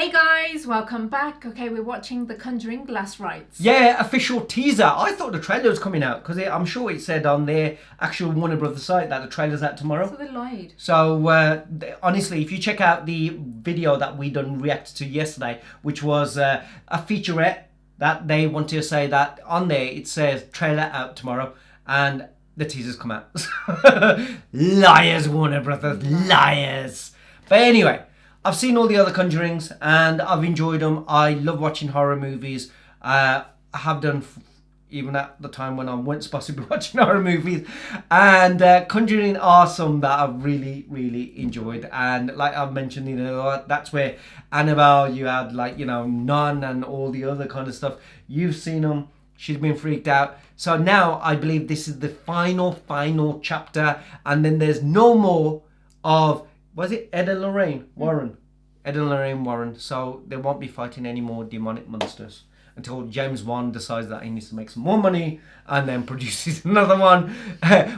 Hey guys, welcome back. Okay, we're watching The Conjuring Rites. Yeah, official teaser. I thought the trailer was coming out because I'm sure it said on their actual Warner Brothers site that the trailer's out tomorrow. So they lied. So honestly, if you check out the video that we done react to yesterday, which was a featurette that they want to say that on there it says trailer out tomorrow, and the teaser's come out. Liars, Warner Brothers, liars. But anyway, I've seen all the other Conjurings and I've enjoyed them. I love watching horror movies. I have done even at the time when I wasn't supposed to be watching horror movies. And Conjuring are some that I've really, really enjoyed. And like I've mentioned, that's where Annabelle, you had Nun and all the other kind of stuff. You've seen them. She's been freaked out. So now I believe this is the final chapter. And then there's no more of... Was it Ed and Lorraine Warren? Ed and Lorraine Warren. So they won't be fighting any more demonic monsters until James Wan decides that he needs to make some more money and then produces another one,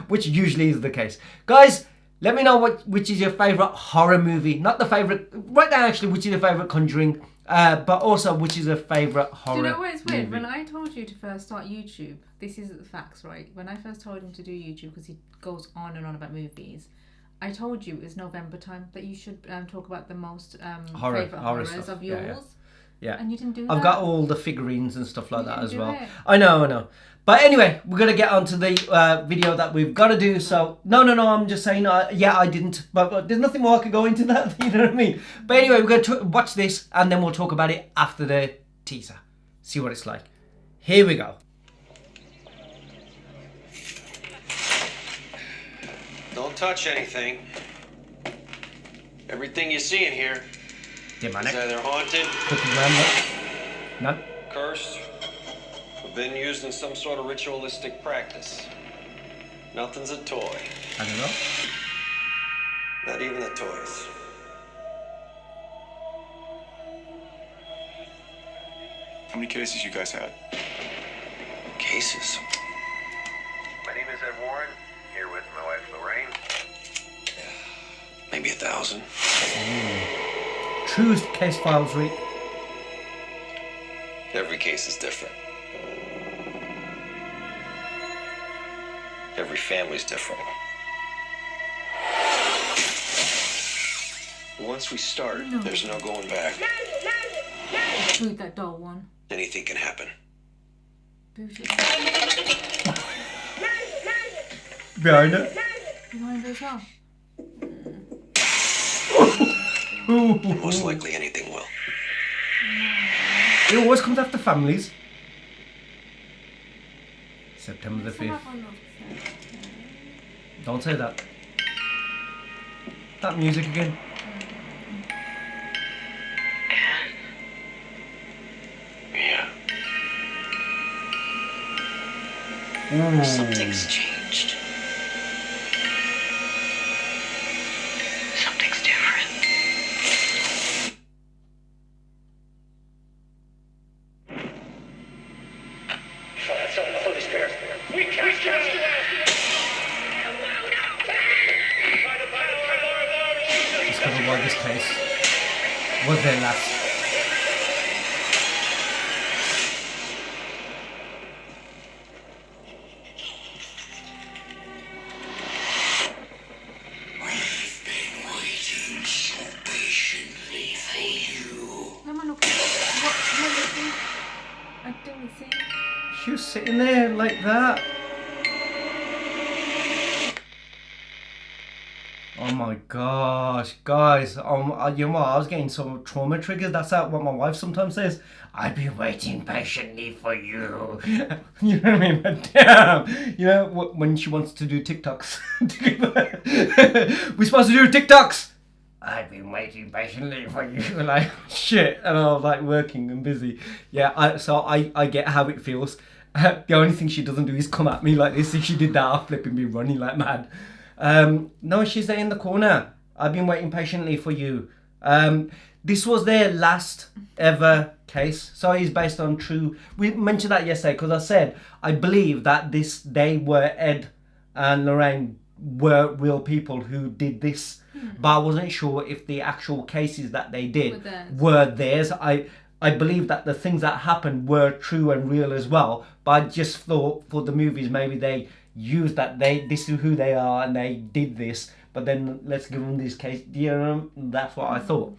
which usually is the case. Guys, let me know which is your favourite horror movie. Not the favourite, right now actually, which is your favourite Conjuring, but also which is your favourite horror movie. Do you know what it's weird? When I told you to first start YouTube, this is the facts, right? When I first told him to do YouTube, because he goes on and on about movies, I told you it was November time that you should talk about the most favourite horrors stuff. of yours. Yeah. And you didn't do that. I've got all the figurines and stuff like that as well. It. I know. But anyway, we're going to get onto the video that we've got to do. So, no, I'm just saying, yeah, I didn't. But there's nothing more I could go into that, you know what I mean? But anyway, we're going to watch this and then we'll talk about it after the teaser. See what it's like. Here we go. Don't touch anything. Everything you see in here Demonic. is either haunted, None. cursed, or been used in some sort of ritualistic practice. Nothing's a toy. I don't know. Not even the toys. How many cases you guys had? Cases. My name is Ed Warren, here with my wife Lorraine. Maybe 1,000. True case files, Rick. Every case is different. Every family's different. Once we start, there's no going back. Boot that doll one. Anything can happen. Boot it. Behind it. Behind as well. Most likely anything will. It always comes after families. September the 5th. Don't say that. That music again. Yeah. Something's changed. Something's different. That's all the Holy Spirit. We cast you out. Discover why this case was their last. We've been waiting so patiently for you. No, man, look. What? I didn't see. She was sitting there like that. Oh my gosh, guys! You know what? I was getting some trauma triggers. That's what my wife sometimes says. I've been waiting patiently for you. You know what I mean? But damn, you know when she wants to do TikToks. We're supposed to do TikToks. I've been waiting patiently for you. Like shit, and I was like working and busy. Yeah, I get how it feels. The only thing she doesn't do is come at me like this. If she did that, I'll flip and be running like mad. No, she's there in the corner. I've been waiting patiently for you. This was their last ever case. So it's based on true. We mentioned that yesterday because I said I believe that they were Ed and Lorraine were real people who did this. but I wasn't sure if the actual cases that they did Were were theirs. I believe that the things that happened were true and real as well, but I just thought for the movies maybe they used that this is who they are and they did this, but then let's give them this case. You know, that's what I thought.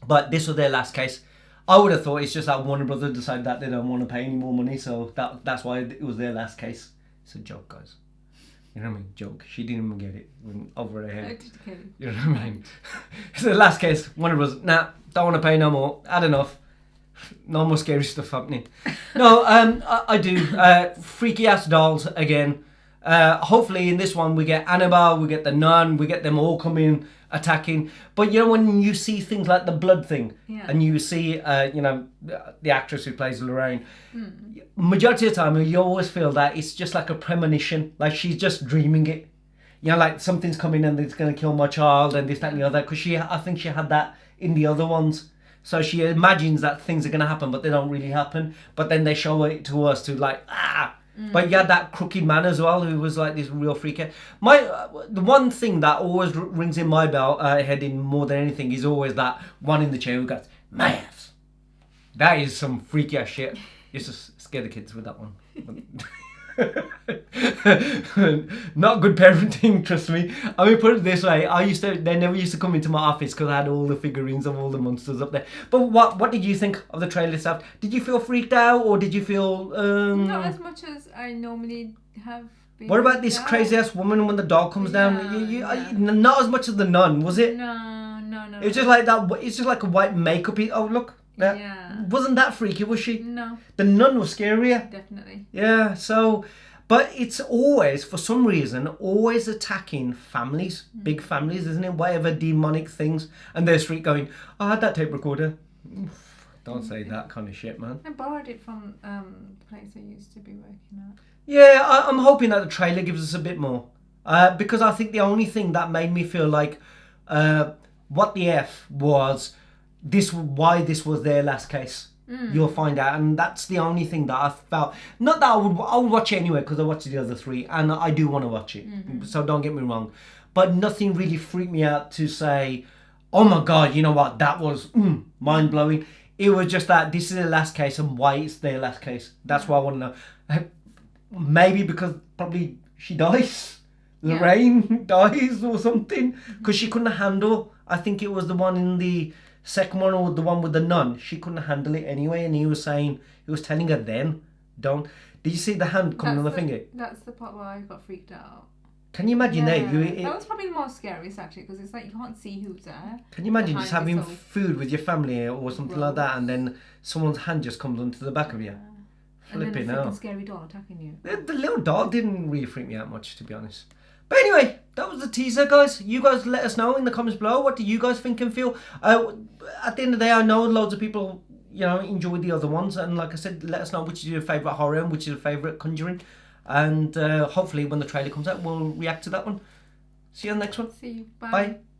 But this was their last case. I would have thought it's just that Warner Brothers decided that they don't want to pay any more money, so that's why it was their last case. It's a joke, guys. You know what I mean? Joke. She didn't even get it. Went over her head. You know what I mean? It's the last case. Warner Brothers, nah, don't want to pay no more. Had enough. No more scary stuff happening. No, I do. Freaky ass dolls again. Hopefully in this one we get Annabelle, we get the nun, we get them all coming attacking. But you know when you see things like the blood thing, and you see the actress who plays Lorraine, majority of the time you always feel that it's just like a premonition, like she's just dreaming it. You know, like something's coming and it's going to kill my child and this, that and the other. Because I think she had that in the other ones. So she imagines that things are going to happen, but they don't really happen. But then they show it to us to like, But you had that crooked man as well, who was like this real freaker. The one thing that always rings in my head in more than anything is always that one in the chair who goes, maths. That is some freaky ass shit. Used to scare the kids with that one. Not good parenting, trust me. I mean, put it this way, they never used to come into my office because I had all the figurines of all the monsters up there. But what did you think of the trailer stuff? Did you feel freaked out, or did you feel not as much as I normally have been? What about this crazy ass woman when the dog comes down? Not as much as the nun, was it? No. It was just like that. It's just like a white makeup. Oh look. Yeah. Wasn't that freaky, was she? No. The nun was scarier. Definitely. Yeah, so... But it's always, for some reason, always attacking families. Big families, isn't it? Whatever demonic things. And they're straight going, I had that tape recorder. Don't say that kind of shit, man. I borrowed it from the place I used to be working at. Yeah, I'm hoping that the trailer gives us a bit more. Because I think the only thing that made me feel like... what the F was... why this was their last case. You'll find out, and that's the only thing that I felt. Not that I would watch it anyway because I watched the other three, and I do want to watch it. So don't get me wrong, but nothing really freaked me out to say, "Oh my god, you know what? That was mind blowing." It was just that this is their last case, and why it's their last case. That's what I want to know. Maybe because probably she dies, Lorraine dies or something, because she couldn't handle. I think it was the one in the second one or the one with the nun. She couldn't handle it anyway, and he was telling her then, don't. Did you see the hand coming on the finger? That's the part where I got freaked out. Can you imagine that? That was probably the most scariest actually, because it's like you can't see who's there. Can you imagine just having food with your family or something like that, and then someone's hand just comes onto the back of you? Flipping and then out. a scary doll attacking you. The little doll didn't really freak me out much, to be honest. But anyway, that was the teaser, guys. You guys let us know in the comments below. What do you guys think and feel? At the end of the day, I know loads of people, enjoyed the other ones. And like I said, let us know which is your favourite horror and which is your favourite Conjuring. And hopefully when the trailer comes out, we'll react to that one. See you on the next one. See you. Bye. Bye.